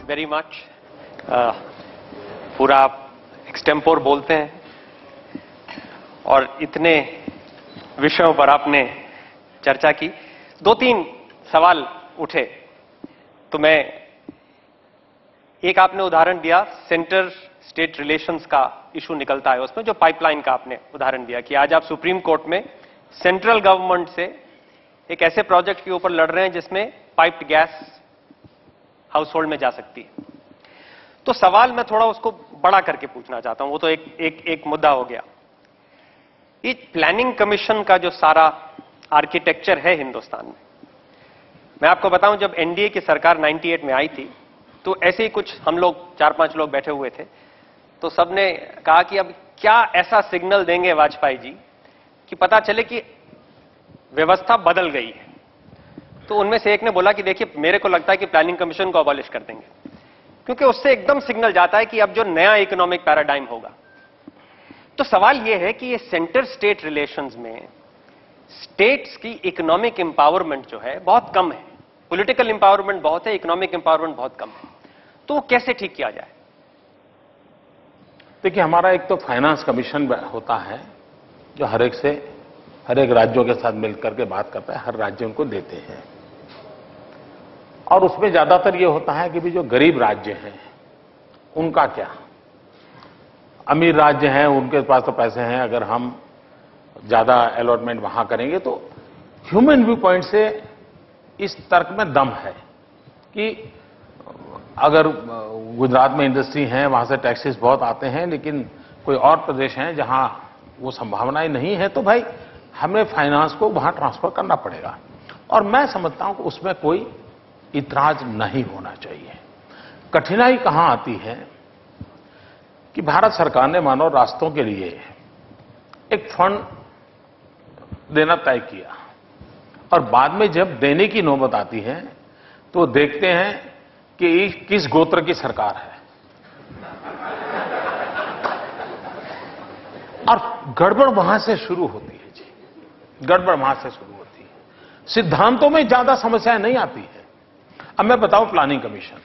Very much. पूरा extempore बोलते हैं और इतने विषयों पर आपने चर्चा की। दो तीन सवाल उठे तो मैं, एक आपने उदाहरण दिया सेंटर स्टेट रिलेशंस का इशू निकलता है उसमें, जो पाइपलाइन का आपने उदाहरण दिया कि आज आप सुप्रीम कोर्ट में सेंट्रल गवर्नमेंट से एक ऐसे प्रोजेक्ट के ऊपर लड़ रहे हैं जिसमें पाइप्ड गैस हाउस होल्ड में जा सकती है। तो सवाल मैं थोड़ा उसको बड़ा करके पूछना चाहता हूं, वो तो एक मुद्दा हो गया। ये प्लानिंग कमीशन का जो सारा आर्किटेक्चर है हिंदुस्तान में, मैं आपको बताऊं, जब एनडीए की सरकार 98 में आई थी तो ऐसे ही कुछ हम लोग 4-5 लोग बैठे हुए थे, तो सबने कहा कि अब क्या ऐसा सिग्नल देंगे वाजपेयी जी कि पता चले कि व्यवस्था बदल गई है। तो उनमें से एक ने बोला कि देखिए, मेरे को लगता है कि प्लानिंग कमीशन को अबॉलिश कर देंगे, क्योंकि उससे एकदम सिग्नल जाता है कि अब जो नया इकोनॉमिक पैराडाइम होगा। तो सवाल यह है कि ये सेंटर स्टेट रिलेशंस में स्टेट्स की इकोनॉमिक एम्पावरमेंट जो है बहुत कम है। पॉलिटिकल एम्पावरमेंट बहुत है, इकोनॉमिक एम्पावरमेंट बहुत कम है। तो वो कैसे ठीक किया जाए? देखिए, हमारा एक तो फाइनेंस कमीशन होता है जो हर एक राज्यों के साथ मिलकर के बात करता है, हर राज्य उनको देते हैं। और उसमें ज्यादातर ये होता है कि भी जो गरीब राज्य हैं उनका क्या, अमीर राज्य हैं उनके पास तो पैसे हैं, अगर हम ज्यादा अलॉटमेंट वहां करेंगे तो ह्यूमन व्यू पॉइंट से इस तर्क में दम है कि अगर गुजरात में इंडस्ट्री है, वहां से टैक्सेस बहुत आते हैं, लेकिन कोई और प्रदेश हैं जहां वो संभावनाएं नहीं है, तो भाई हमें फाइनेंस को वहां ट्रांसफर करना पड़ेगा। और मैं समझता हूं कि उसमें कोई इतराज नहीं होना चाहिए। कठिनाई कहां आती है कि भारत सरकार ने मानव रास्तों के लिए एक फंड देना तय किया और बाद में जब देने की नौबत आती है तो देखते हैं कि किस गोत्र की सरकार है, और गड़बड़ वहां से शुरू होती है जी, गड़बड़ वहां से शुरू होती है। सिद्धांतों में ज्यादा समस्याएं नहीं आती है। अब मैं बताऊं, planning commission,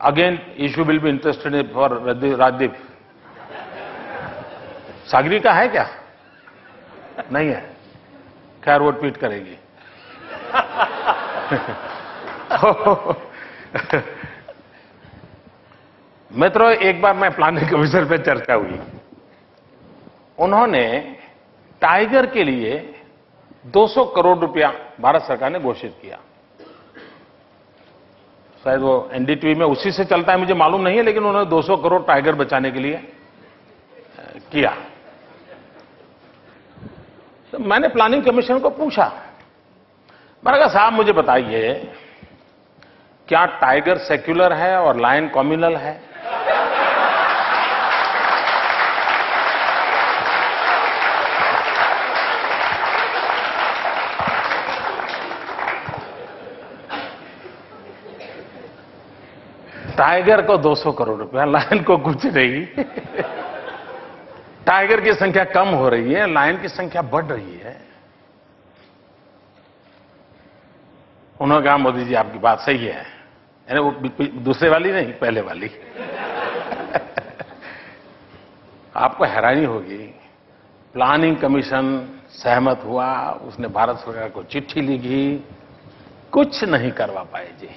again issue will be interested for Rajdeep. Sagarika है क्या? नहीं है, खैर वो ट्वीट करेगी। मित्रों, एक बार मैं प्लानिंग कमीशन पे चर्चा हुई, उन्होंने टाइगर के लिए 200 करोड़ रुपया भारत सरकार ने घोषित किया। शायद वो एनडीटीवी में उसी से चलता है, मुझे मालूम नहीं है, लेकिन उन्होंने 200 करोड़ टाइगर बचाने के लिए किया। तो मैंने प्लानिंग कमीशन को पूछा, मैंने कहा साहब मुझे बताइए, क्या टाइगर सेक्युलर है और लायन कॉम्युनल है? टाइगर को 200 करोड़ रुपया, लायन को कुछ नहीं। टाइगर की संख्या कम हो रही है, लायन की संख्या बढ़ रही है। उन्होंने कहा मोदी जी आपकी बात सही है, यानी वो दूसरे वाली नहीं, पहले वाली। आपको हैरानी होगी, प्लानिंग कमीशन सहमत हुआ, उसने भारत सरकार को चिट्ठी लिखी, कुछ नहीं करवा पाए जी।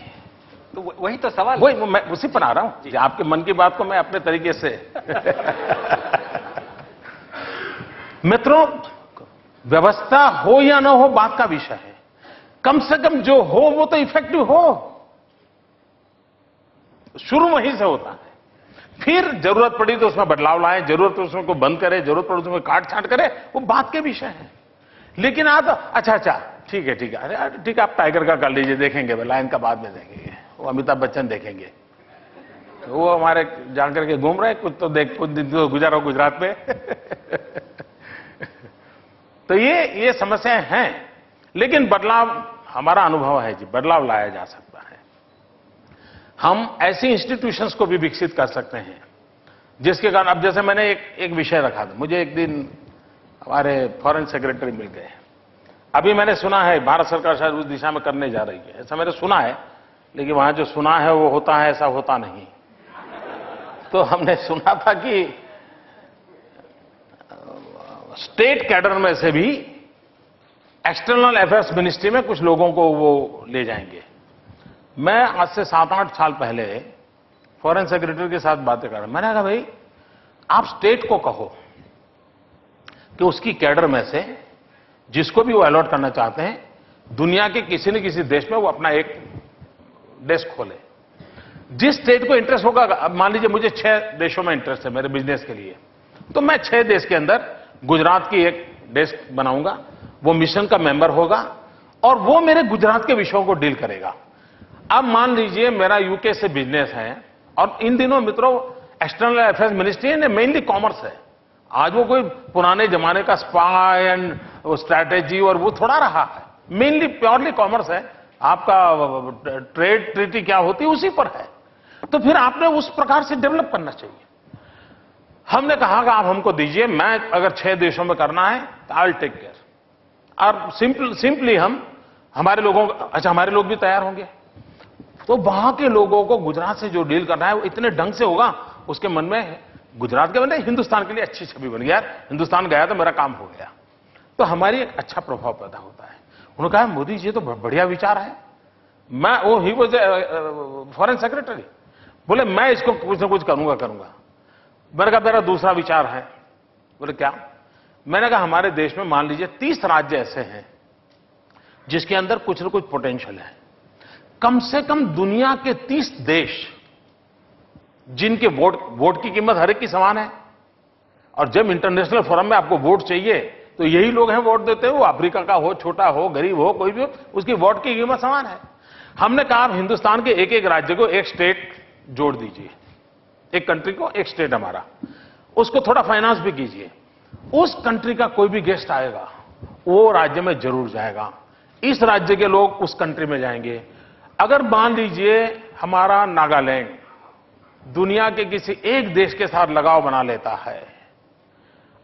तो वही तो सवाल, वही मैं उसी पर आ रहा हूं, आपके मन की बात को मैं अपने तरीके से। मित्रों, व्यवस्था हो या ना हो बात का विषय है, कम से कम जो हो वो तो इफेक्टिव हो। शुरू वहीं से होता है, फिर जरूरत पड़ी तो उसमें बदलाव लाए, जरूरत पड़ी उसमें को बंद करे, जरूरत पड़ी उसमें काट छांट करे, वो बात के विषय है। लेकिन आप अच्छा ठीक है अरे ठीक है, आप टाइगर का कर लीजिए, देखेंगे, लायन का बाद में देखेंगे, वो अमिताभ बच्चन देखेंगे, वो हमारे जाकर के घूम रहे, कुछ दिन तो गुजारो गुजरात में। तो ये समस्याएं हैं, लेकिन बदलाव, हमारा अनुभव है जी, बदलाव लाया जा सकता है। हम ऐसी इंस्टीट्यूशंस को भी विकसित कर सकते हैं जिसके कारण, अब जैसे मैंने एक विषय रखा था, मुझे एक दिन हमारे फॉरेन सेक्रेटरी मिल गए। अभी मैंने सुना है भारत सरकार शायद उस दिशा में करने जा रही है, ऐसा मैंने सुना है, लेकिन वहां जो सुना है वो होता है, ऐसा होता नहीं। तो हमने सुना था कि स्टेट कैडर में से भी एक्सटर्नल अफेयर्स मिनिस्ट्री में कुछ लोगों को वो ले जाएंगे। मैं आज से 7-8 साल पहले फॉरेन सेक्रेटरी के साथ बातें कर रहा हूं। मैंने कहा भाई आप स्टेट को कहो कि उसकी कैडर में से जिसको भी वो अलॉट करना चाहते हैं, दुनिया के किसी न किसी देश में वो अपना एक डेस्क खोले। जिस स्टेट को इंटरेस्ट होगा, अब मान लीजिए मुझे 6 देशों में इंटरेस्ट है मेरे बिजनेस के लिए, तो मैं 6 देश के अंदर गुजरात की एक डेस्क बनाऊंगा, वो मिशन का मेंबर होगा और वो मेरे गुजरात के विषयों को डील करेगा। अब मान लीजिए मेरा यूके से बिजनेस है और इन दिनों मित्रों एक्सटर्नल अफेयर्स मिनिस्ट्री ने मेनली कॉमर्स है। आज वो कोई पुराने जमाने का स्पाई एंड स्ट्रैटेजी और वो थोड़ा रहा है, मेनली प्योरली कॉमर्स है। आपका ट्रेड ट्रीटी क्या होती है उसी पर है। तो फिर आपने उस प्रकार से डेवलप करना चाहिए। हमने कहा कि आप हमको दीजिए, मैं अगर 6 देशों में करना है तो आई विल टेक केयर। और सिंपली हमारे लोगों, अच्छा हमारे लोग भी तैयार होंगे, तो वहां के लोगों को गुजरात से जो डील करना है वो इतने ढंग से होगा, उसके मन में गुजरात के बने हिंदुस्तान के लिए अच्छी छवि बन गई, यार हिंदुस्तान गया तो मेरा काम हो गया। तो हमारी एक अच्छा प्रभाव पैदा होता है। उन्होंने कहा मोदी जी तो बढ़िया विचार है। मैं वो ही वॉज फॉरेन सेक्रेटरी, बोले मैं इसको कुछ ना कुछ करूंगा। मैंने कहा मेरा दूसरा विचार है। बोले क्या? मैंने कहा हमारे देश में मान लीजिए 30 राज्य ऐसे हैं जिसके अंदर कुछ ना कुछ पोटेंशियल है। कम से कम दुनिया के 30 देश जिनके वोट की कीमत हर एक की समान है, और जब इंटरनेशनल फोरम में आपको वोट चाहिए तो यही लोग हैं वोट देते हैं, वो अफ्रीका का हो, छोटा हो, गरीब हो, कोई भी हो, उसकी वोट की कीमत समान है। हमने कहा आप हिंदुस्तान के एक एक राज्य को एक स्टेट जोड़ दीजिए, एक कंट्री को एक स्टेट हमारा, उसको थोड़ा फाइनेंस भी कीजिए। उस कंट्री का कोई भी गेस्ट आएगा वो राज्य में जरूर जाएगा, इस राज्य के लोग उस कंट्री में जाएंगे। अगर मान लीजिए हमारा नागालैंड दुनिया के किसी एक देश के साथ लगाव बना लेता है,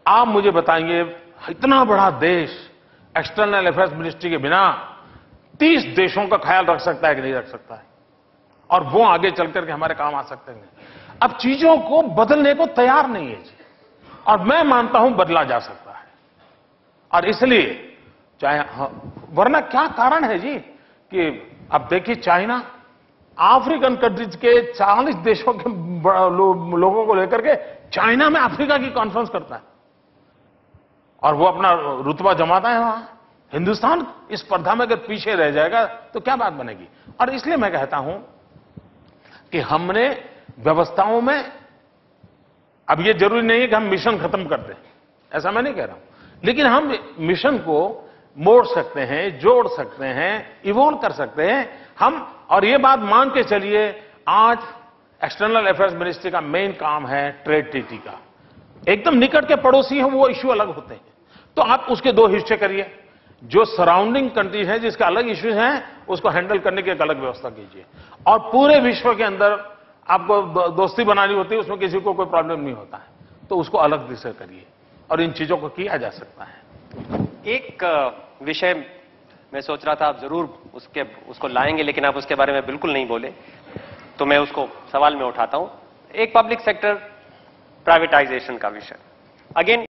आप मुझे बताएंगे इतना बड़ा देश एक्सटर्नल अफेयर्स मिनिस्ट्री के बिना 30 देशों का ख्याल रख सकता है कि नहीं रख सकता है, और वो आगे चल करके हमारे काम आ सकते हैं। अब चीजों को बदलने को तैयार नहीं है जी, और मैं मानता हूं बदला जा सकता है। और इसलिए चाहे वरना क्या कारण है जी कि अब देखिए चाइना अफ्रीकन कंट्रीज के 40 देशों के लोगों को लेकर के चाइना में अफ्रीका की कॉन्फ्रेंस करता है और वो अपना रुतबा जमाता है वहां। हिंदुस्तान इस स्पर्धा में अगर पीछे रह जाएगा तो क्या बात बनेगी। और इसलिए मैं कहता हूं कि हमने व्यवस्थाओं में, अब ये जरूरी नहीं है कि हम मिशन खत्म कर दें, ऐसा मैं नहीं कह रहा हूं, लेकिन हम मिशन को मोड़ सकते हैं, जोड़ सकते हैं, इवॉल्व कर सकते हैं हम। और ये बात मान के चलिए आज एक्सटर्नल अफेयर्स मिनिस्ट्री का मेन काम है ट्रेड ट्रीटी का। एकदम निकट के पड़ोसी हैं वो इश्यू अलग होते हैं, तो आप उसके 2 हिस्से करिए। जो सराउंडिंग कंट्रीज हैं जिसके अलग इश्यूज हैं उसको हैंडल करने की एक अलग व्यवस्था कीजिए। और पूरे विश्व के अंदर आपको दोस्ती बनानी होती है, उसमें किसी को कोई प्रॉब्लम नहीं होता है, तो उसको अलग दिशा करिए और इन चीजों को किया जा सकता है। एक विषय मैं सोच रहा था आप जरूर उसको लाएंगे, लेकिन आप उसके बारे में बिल्कुल नहीं बोले, तो मैं उसको सवाल में उठाता हूं। एक पब्लिक सेक्टर प्राइवेटाइजेशन का विषय, अगेन